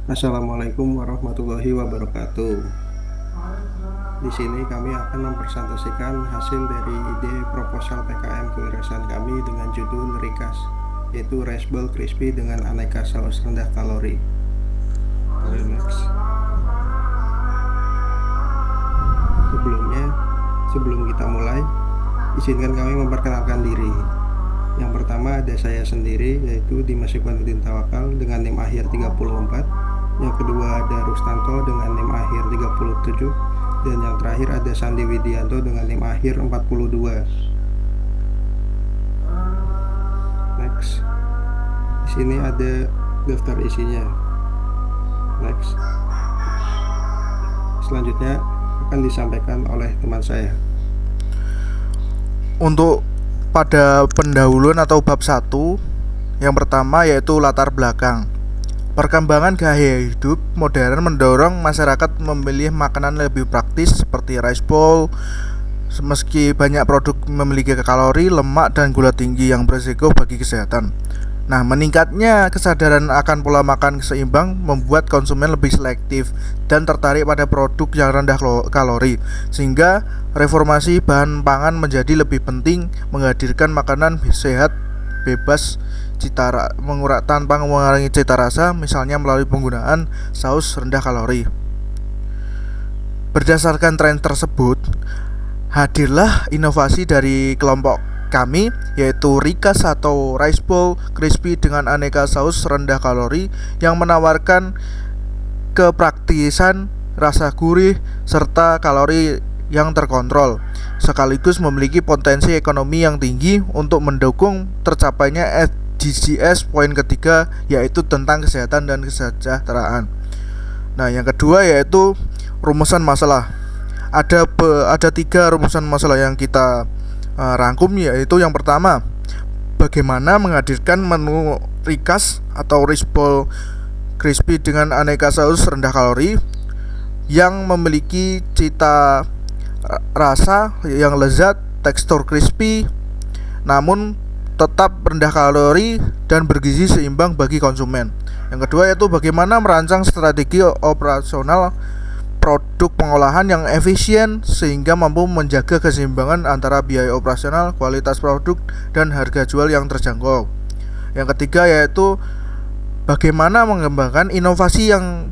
Assalamualaikum warahmatullahi wabarakatuh. Di sini kami akan mempresentasikan hasil dari ide proposal PKM kewirausahaan kami dengan judul Rikas, yaitu Rice Bowl Crispy dengan aneka saus rendah kalori. Oke, next. Sebelum kita mulai, izinkan kami memperkenalkan diri. Yang pertama ada saya sendiri, yaitu Dimas Ikhwanuddin Tawakal dengan NIM akhir 34. Yang kedua ada Rustanto dengan NIM akhir 37. Dan yang terakhir ada Sandi Widianto dengan NIM akhir 42. Next. Di sini ada daftar isinya. Next. Selanjutnya akan disampaikan oleh teman saya. Untuk pada pendahuluan atau bab 1, yang pertama yaitu latar belakang. Perkembangan gaya hidup modern mendorong masyarakat memilih makanan lebih praktis seperti rice bowl. Meski banyak produk memiliki kalori, lemak, dan gula tinggi yang berisiko bagi kesehatan. Nah, meningkatnya kesadaran akan pola makan seimbang membuat konsumen lebih selektif dan tertarik pada produk yang rendah kalori, sehingga reformasi bahan pangan menjadi lebih penting, menghadirkan makanan sehat, bebas tanpa mengurangi cita rasa, misalnya melalui penggunaan saus rendah kalori. Berdasarkan tren tersebut, hadirlah inovasi dari kelompok kami, yaitu Rikas atau Rice Bowl Crispy dengan aneka saus rendah kalori yang menawarkan kepraktisan, rasa gurih, serta kalori yang terkontrol, sekaligus memiliki potensi ekonomi yang tinggi untuk mendukung tercapainya SDGs poin ketiga, yaitu tentang kesehatan dan kesejahteraan. Nah, yang kedua yaitu rumusan masalah. Ada 3 rumusan masalah yang kita rangkum, yaitu yang pertama, bagaimana menghadirkan menu Rikas atau Rice Bowl Crispy dengan aneka saus rendah kalori yang memiliki cita rasa yang lezat, tekstur crispy, namun tetap rendah kalori dan bergizi seimbang bagi konsumen. Yang kedua yaitu bagaimana merancang strategi operasional produk pengolahan yang efisien sehingga mampu menjaga keseimbangan antara biaya operasional, kualitas produk, dan harga jual yang terjangkau. Yang ketiga yaitu bagaimana mengembangkan inovasi yang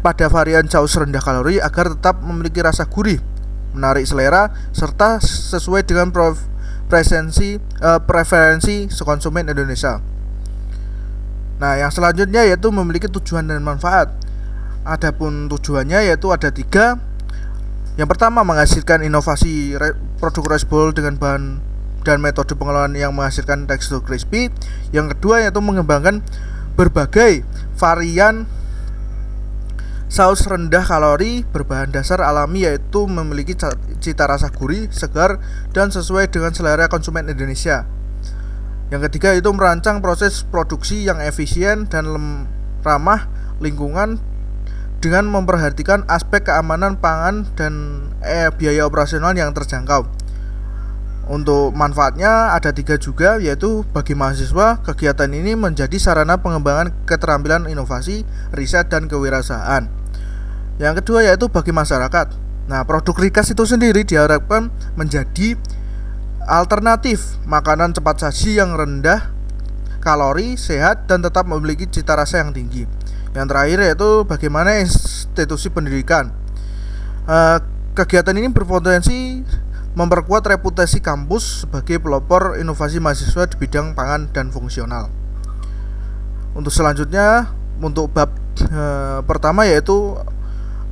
pada varian saus rendah kalori agar tetap memiliki rasa gurih, menarik selera, serta sesuai dengan preferensi konsumen Indonesia. Nah, yang selanjutnya yaitu memiliki tujuan dan manfaat. Adapun tujuannya yaitu ada 3. Yang pertama, menghasilkan inovasi produk rice bowl dengan bahan dan metode pengolahan yang menghasilkan tekstur crispy. Yang kedua yaitu mengembangkan berbagai varian saus rendah kalori berbahan dasar alami, yaitu memiliki cita rasa gurih, segar, dan sesuai dengan selera konsumen Indonesia. Yang ketiga itu merancang proses produksi yang efisien dan ramah lingkungan dengan memperhatikan aspek keamanan pangan dan biaya operasional yang terjangkau. Untuk manfaatnya ada 3 juga, yaitu bagi mahasiswa, kegiatan ini menjadi sarana pengembangan keterampilan inovasi, riset, dan kewirausahaan. Yang kedua yaitu bagi masyarakat. Nah, produk Rikas itu sendiri diharapkan menjadi alternatif makanan cepat saji yang rendah kalori, sehat, dan tetap memiliki cita rasa yang tinggi. Yang terakhir yaitu bagaimana institusi pendidikan. Kegiatan ini berpotensi memperkuat reputasi kampus sebagai pelopor inovasi mahasiswa di bidang pangan dan fungsional. Untuk selanjutnya, untuk bab pertama yaitu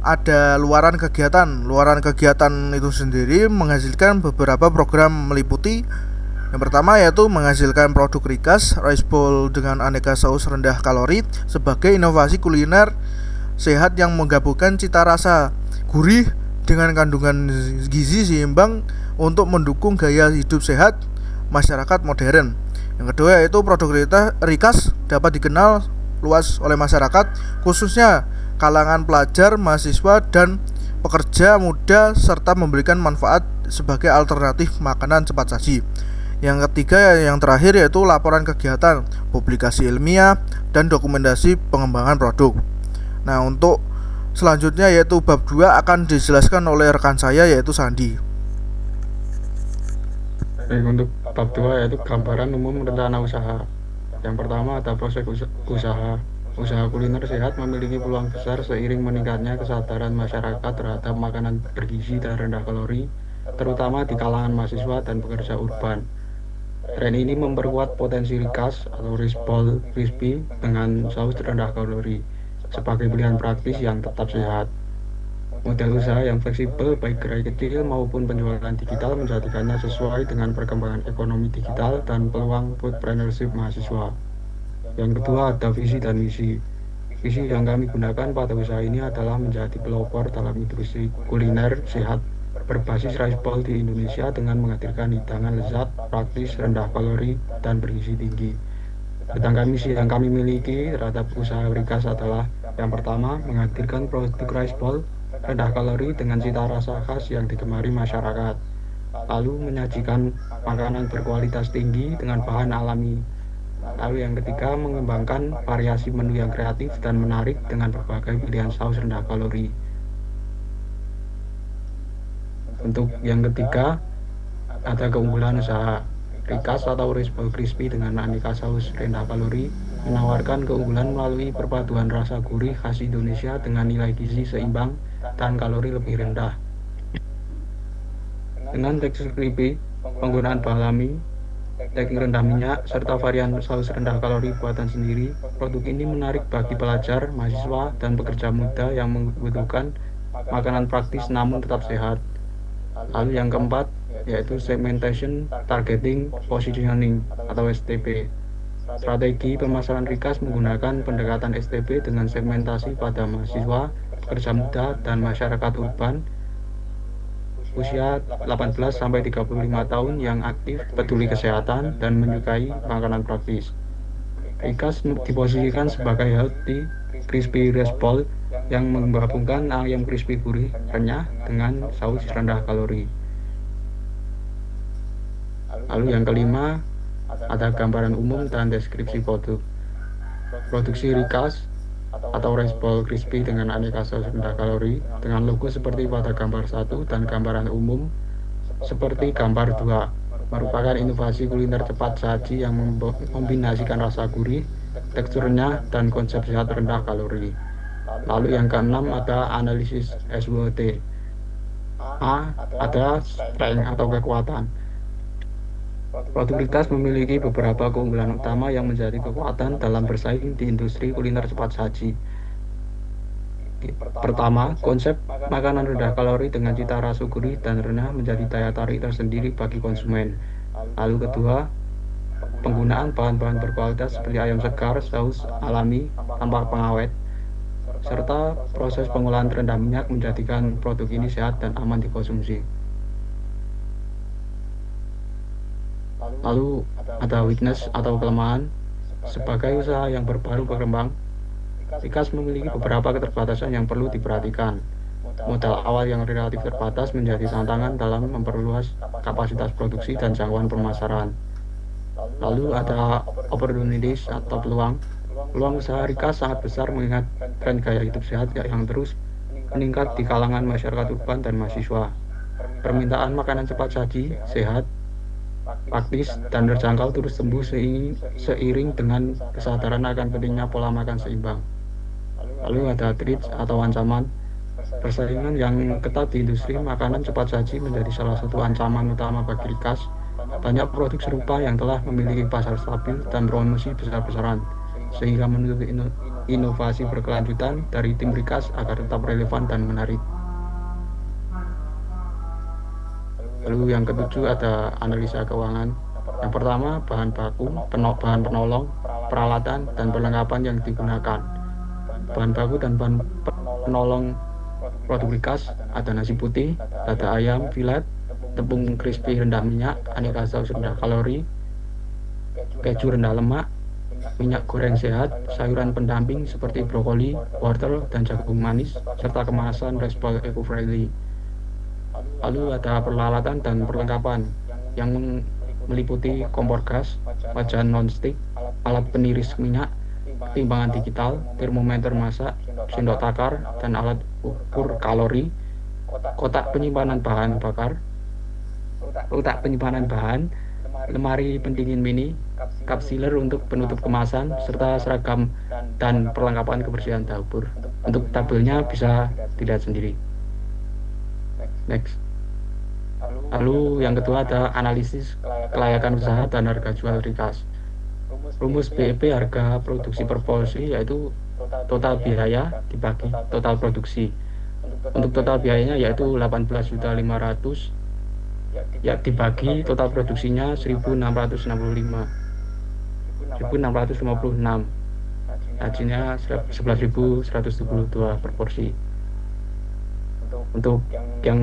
ada luaran kegiatan. Luaran kegiatan itu sendiri menghasilkan beberapa program meliputi. Yang pertama yaitu menghasilkan produk Rikas Rice Bowl dengan aneka saus rendah kalori sebagai inovasi kuliner sehat yang menggabungkan cita rasa gurih dengan kandungan gizi seimbang untuk mendukung gaya hidup sehat masyarakat modern. Yang kedua yaitu produk Rikas dapat dikenal luas oleh masyarakat, khususnya kalangan pelajar, mahasiswa, dan pekerja muda, serta memberikan manfaat sebagai alternatif makanan cepat saji. Yang ketiga, yang terakhir yaitu laporan kegiatan, publikasi ilmiah, dan dokumentasi pengembangan produk. Nah, untuk selanjutnya yaitu bab 2 akan dijelaskan oleh rekan saya yaitu Sandi. Baik, untuk bab 2 yaitu gambaran umum rencana usaha. Yang pertama ada proses usaha. Usaha kuliner sehat memiliki peluang besar seiring meningkatnya kesadaran masyarakat terhadap makanan bergizi dan rendah kalori, terutama di kalangan mahasiswa dan pekerja urban. Tren ini memperkuat potensi Rikas atau Rice Bowl Crispy dengan saus rendah kalori sebagai pilihan praktis yang tetap sehat. Model usaha yang fleksibel baik gerai kecil maupun penjualan digital menjadikannya sesuai dengan perkembangan ekonomi digital dan peluang entrepreneurship mahasiswa. Yang kedua ada visi dan misi. Visi yang kami gunakan pada usaha ini adalah menjadi pelopor dalam industri kuliner sehat berbasis rice bowl di Indonesia dengan menghadirkan hidangan lezat, praktis, rendah kalori, dan bergizi tinggi. Sedangkan misi yang kami miliki terhadap usaha Rikas adalah yang pertama, menghadirkan produk rice bowl rendah kalori dengan cita rasa khas yang digemari masyarakat. Lalu menyajikan makanan berkualitas tinggi dengan bahan alami. Lalu yang ketiga, mengembangkan variasi menu yang kreatif dan menarik dengan berbagai pilihan saus rendah kalori. Untuk yang ketiga, ada keunggulan usaha. Rikas atau Rice Bowl Crispy dengan aneka saus rendah kalori menawarkan keunggulan melalui perpaduan rasa gurih khas Indonesia dengan nilai gizi seimbang dan kalori lebih rendah. Dengan tekstur crispy, penggunaan bahan alami, teknik rendah minyak, serta varian saus rendah kalori buatan sendiri, produk ini menarik bagi pelajar, mahasiswa, dan pekerja muda yang membutuhkan makanan praktis namun tetap sehat. Lalu yang keempat yaitu segmentation, targeting, positioning atau STP. Strategi pemasaran Rikas menggunakan pendekatan STP dengan segmentasi pada mahasiswa, pekerja muda, dan masyarakat urban usia 18-35 tahun yang aktif, peduli kesehatan, dan menyukai makanan praktis. Rikas diposisikan sebagai healthy crispy rice bowl yang menggabungkan ayam crispy gurih renyah dengan saus rendah kalori. Lalu yang kelima, ada gambaran umum dan deskripsi produk. Produksi Rikas atau rice bowl crispy dengan aneka saus rendah kalori dengan logo seperti pada gambar 1 dan gambaran umum seperti gambar 2 merupakan inovasi kuliner cepat saji yang mengombinasikan rasa gurih, teksturnya, dan konsep sehat rendah kalori. Lalu yang keenam ada analisis SWOT. A. Ada strength atau kekuatan. Produk Rikas memiliki beberapa keunggulan utama yang menjadi kekuatan dalam bersaing di industri kuliner cepat saji. Pertama, konsep makanan rendah kalori dengan cita rasa gurih dan renyah menjadi daya tarik tersendiri bagi konsumen. Lalu kedua, penggunaan bahan-bahan berkualitas seperti ayam segar, saus alami tanpa pengawet, serta proses pengolahan rendah minyak menjadikan produk ini sehat dan aman dikonsumsi. Lalu ada weakness atau kelemahan. Sebagai usaha yang baru berkembang, Rikas memiliki beberapa keterbatasan yang perlu diperhatikan. Modal awal yang relatif terbatas menjadi tantangan dalam memperluas kapasitas produksi dan jangkauan pemasaran. Lalu ada opportunities atau peluang. Peluang usaha Rikas sangat besar mengingat tren gaya hidup sehat yang terus meningkat di kalangan masyarakat urban dan mahasiswa. Permintaan makanan cepat saji, sehat, praktis, dan terjangkau terus tumbuh seiring dengan kesadaran akan pentingnya pola makan seimbang. Lalu ada threats atau ancaman. Persaingan yang ketat di industri makanan cepat saji menjadi salah satu ancaman utama bagi Rikas. Banyak produk serupa yang telah memiliki pasar stabil dan promosi besar-besaran, sehingga menuntut inovasi berkelanjutan dari tim Rikas agar tetap relevan dan menarik. Lalu yang ketujuh ada analisa keuangan. Yang pertama, bahan baku, bahan penolong, peralatan, dan perlengkapan yang digunakan. Bahan baku dan bahan penolong produk Rikas ada nasi putih, dada ayam, filet, tepung crispy rendah minyak, aneka saus rendah kalori, keju rendah lemak, minyak goreng sehat, sayuran pendamping seperti brokoli, wortel, dan jagung manis, serta kemasan rice bowl eco-friendly. Lalu ada peralatan dan perlengkapan yang meliputi kompor gas, wajan non-stick, alat peniris minyak, timbangan digital, termometer masak, sendok takar, dan alat ukur kalori, kotak penyimpanan bahan bakar, kotak penyimpanan bahan, lemari pendingin mini, cup sealer untuk penutup kemasan, serta seragam dan perlengkapan kebersihan dapur. Untuk tabelnya bisa dilihat sendiri. Next. Lalu yang kedua ada analisis kelayakan usaha dan harga jual recast. Rumus BEP harga produksi per porsi yaitu total biaya dibagi total produksi. Untuk total biayanya yaitu 18.500.000 ya dibagi total produksinya 1.656. Hasilnya 11.172 per porsi. Untuk yang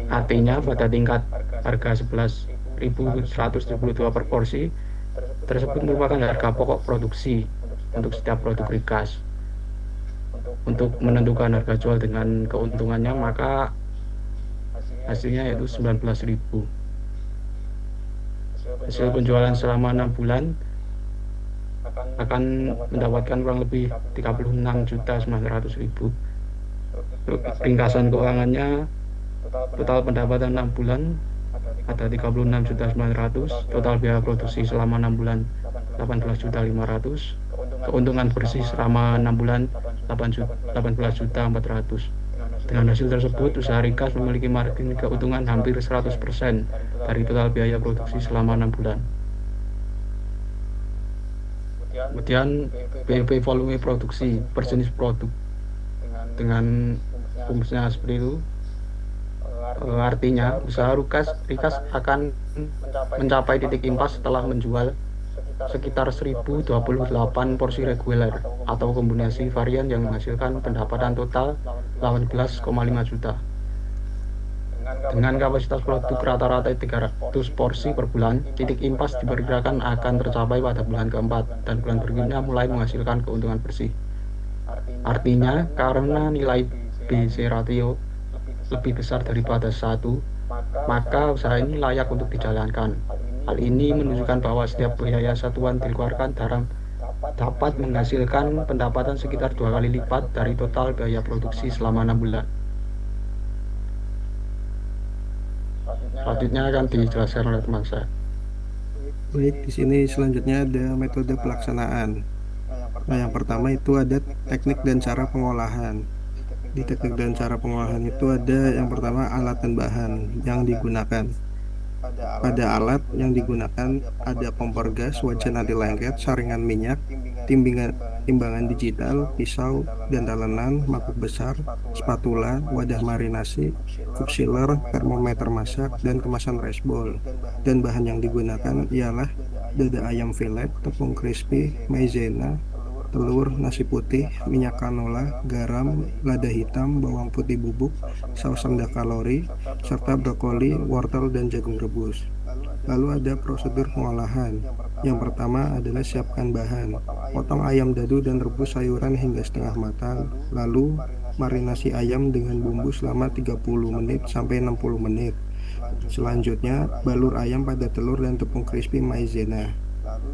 AT-nya pada tingkat harga 11.172 per porsi tersebut merupakan harga pokok produksi untuk setiap produk recast. Untuk menentukan harga jual dengan keuntungannya maka hasilnya yaitu 19.000. Hasil penjualan selama 6 bulan akan mendapatkan kurang lebih 36.900.000. Ringkasan keuangannya total pendapatan 6 bulan ada 36.900.000, total biaya produksi selama 6 bulan 18.500.000, keuntungan bersih selama 6 bulan 18.400.000. Dengan hasil tersebut, usaha recast memiliki margin keuntungan hampir 100% dari total biaya produksi selama 6 bulan. Kemudian BEP volume produksi per jenis produk dengan rumusnya seperti itu. Artinya usaha recast akan mencapai titik impas setelah menjual sekitar 1028 porsi reguler atau kombinasi varian yang menghasilkan pendapatan total 18,5 juta. Dengan kapasitas produk rata-rata 300 porsi per bulan, titik impas diperkirakan akan tercapai pada bulan keempat dan bulan berikutnya mulai menghasilkan keuntungan bersih. Artinya, karena nilai BC ratio lebih besar daripada 1, maka usaha ini layak untuk dijalankan. Hal ini menunjukkan bahwa setiap biaya satuan dikeluarkan dapat menghasilkan pendapatan sekitar 2 kali lipat dari total biaya produksi selama 6 bulan. Selanjutnya akan dijelaskan oleh teman saya. Baik, di sini selanjutnya ada metode pelaksanaan. Nah, yang pertama itu ada teknik dan cara pengolahan. Di teknik dan cara pengolahan itu ada yang pertama alat dan bahan yang digunakan. Pada alat yang digunakan ada kompor gas, wajan anti lengket, saringan minyak, timbangan digital, pisau dan talenan, mangkuk besar, spatula, wadah marinasi, cup sealer, termometer masak, dan kemasan rice bowl. Dan bahan yang digunakan ialah dada ayam filet, tepung crispy, maizena, telur, nasi putih, minyak canola, garam, lada hitam, bawang putih bubuk, saus rendah kalori, serta brokoli, wortel, dan jagung rebus. Lalu ada prosedur pengolahan. Yang pertama adalah siapkan bahan. Potong ayam dadu dan rebus sayuran hingga setengah matang. Lalu marinasi ayam dengan bumbu selama 30 menit sampai 60 menit. Selanjutnya, balur ayam pada telur dan tepung crispy maizena.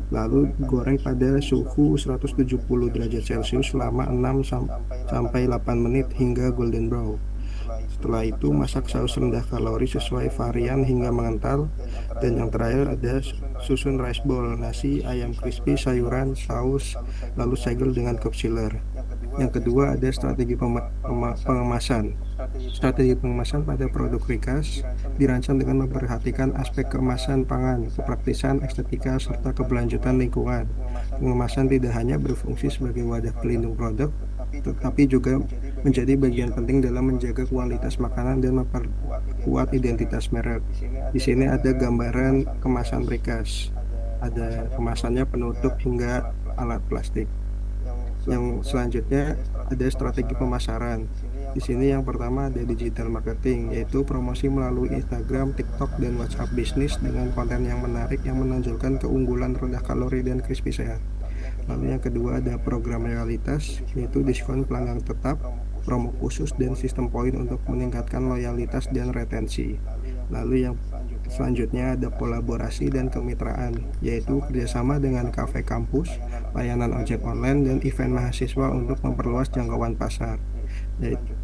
Lalu goreng pada suhu 170 derajat Celcius selama 6 sampai 8 menit hingga golden brown. Setelah itu masak saus rendah kalori sesuai varian hingga mengental. Dan yang terakhir ada susun rice bowl, nasi, ayam crispy, sayuran, saus, lalu segel dengan cup sealer. Yang kedua ada strategi pengemasan. Strategi pengemasan pada produk recast dirancang dengan memperhatikan aspek kemasan pangan, kepraktisan, estetika, serta keberlanjutan lingkungan. Pengemasan tidak hanya berfungsi sebagai wadah pelindung produk, tetapi juga menjadi bagian penting dalam menjaga kualitas makanan dan memperkuat identitas merek. Di sini ada gambaran kemasan recast. Ada kemasannya, penutup hingga alat plastik. Yang selanjutnya ada strategi pemasaran. Di sini yang pertama ada digital marketing, yaitu promosi melalui Instagram, TikTok, dan WhatsApp bisnis dengan konten yang menarik yang menonjolkan keunggulan rendah kalori dan crispy sehat. Lalu yang kedua ada program loyalitas, yaitu diskon pelanggan tetap, promo khusus, dan sistem poin untuk meningkatkan loyalitas dan retensi. Lalu yang Selanjutnya ada kolaborasi dan kemitraan, yaitu kerjasama dengan kafe kampus, layanan ojek online, dan event mahasiswa untuk memperluas jangkauan pasar.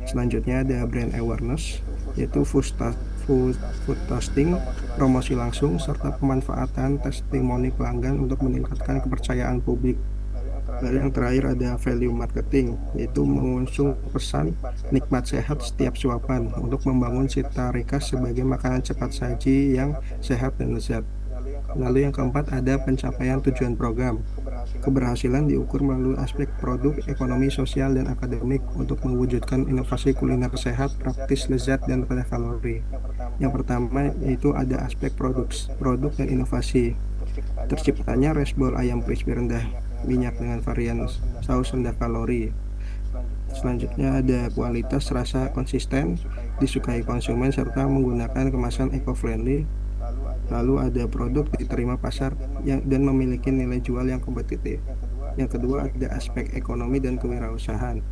Selanjutnya ada brand awareness, yaitu food testing, promosi langsung, serta pemanfaatan testimoni pelanggan untuk meningkatkan kepercayaan publik. Lalu yang terakhir ada value marketing, yaitu mengusung pesan nikmat sehat setiap suapan untuk membangun cita Rikas sebagai makanan cepat saji yang sehat dan lezat. Lalu yang keempat ada pencapaian tujuan program. Keberhasilan diukur melalui aspek produk, ekonomi, sosial, dan akademik untuk mewujudkan inovasi kuliner sehat, praktis, lezat, dan rendah kalori. Yang pertama yaitu ada aspek produk dan inovasi. Terciptanya rice bowl ayam crispy rendah minyak dengan varian saus rendah kalori. Selanjutnya ada kualitas rasa konsisten, disukai konsumen, serta menggunakan kemasan eco-friendly. Lalu ada produk diterima pasar dan memiliki nilai jual yang kompetitif. Yang kedua ada aspek ekonomi dan kewirausahaan,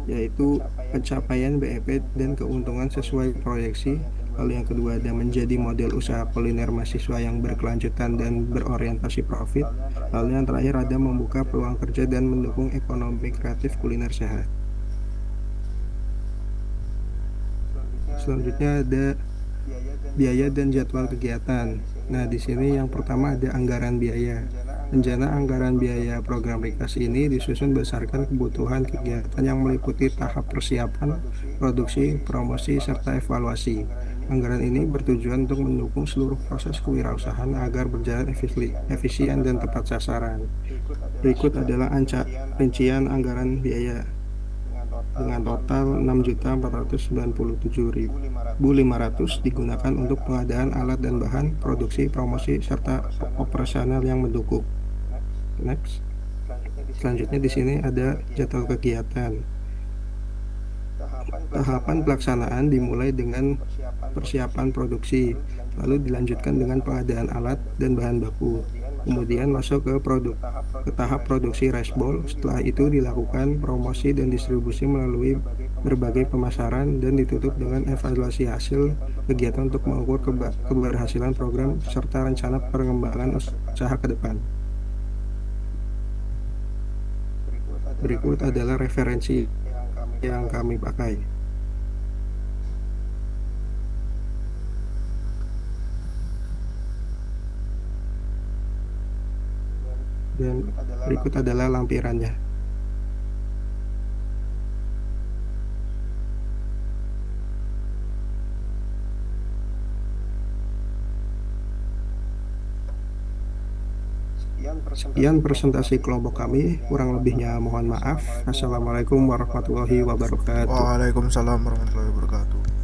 yaitu pencapaian BEP dan keuntungan sesuai proyeksi. Lalu yang kedua ada menjadi model usaha kuliner mahasiswa yang berkelanjutan dan berorientasi profit. Lalu yang terakhir ada membuka peluang kerja dan mendukung ekonomi kreatif kuliner sehat. Selanjutnya ada biaya dan jadwal kegiatan. Nah, di sini yang pertama ada anggaran biaya. Rencana anggaran biaya program Rikas ini disusun berdasarkan kebutuhan kegiatan yang meliputi tahap persiapan, produksi, promosi, serta evaluasi. Anggaran ini bertujuan untuk mendukung seluruh proses kewirausahaan agar berjalan efisien dan tepat sasaran. Berikut adalah rincian anggaran biaya dengan total 6.497.500 digunakan untuk pengadaan alat dan bahan, produksi, promosi, serta operasional yang mendukung. Next. Selanjutnya di sini ada jadwal kegiatan. Tahapan pelaksanaan dimulai dengan persiapan produksi, lalu dilanjutkan dengan pengadaan alat dan bahan baku. Kemudian masuk ke tahap produksi rice bowl. Setelah itu dilakukan promosi dan distribusi melalui berbagai pemasaran dan ditutup dengan evaluasi hasil kegiatan untuk mengukur keberhasilan program serta rencana pengembangan usaha ke depan. Berikut adalah referensi yang kami pakai. Dan berikut adalah lampirannya. Sekian presentasi kelompok kami, kurang lebihnya mohon maaf. Assalamualaikum warahmatullahi wabarakatuh. Waalaikumsalam warahmatullahi wabarakatuh.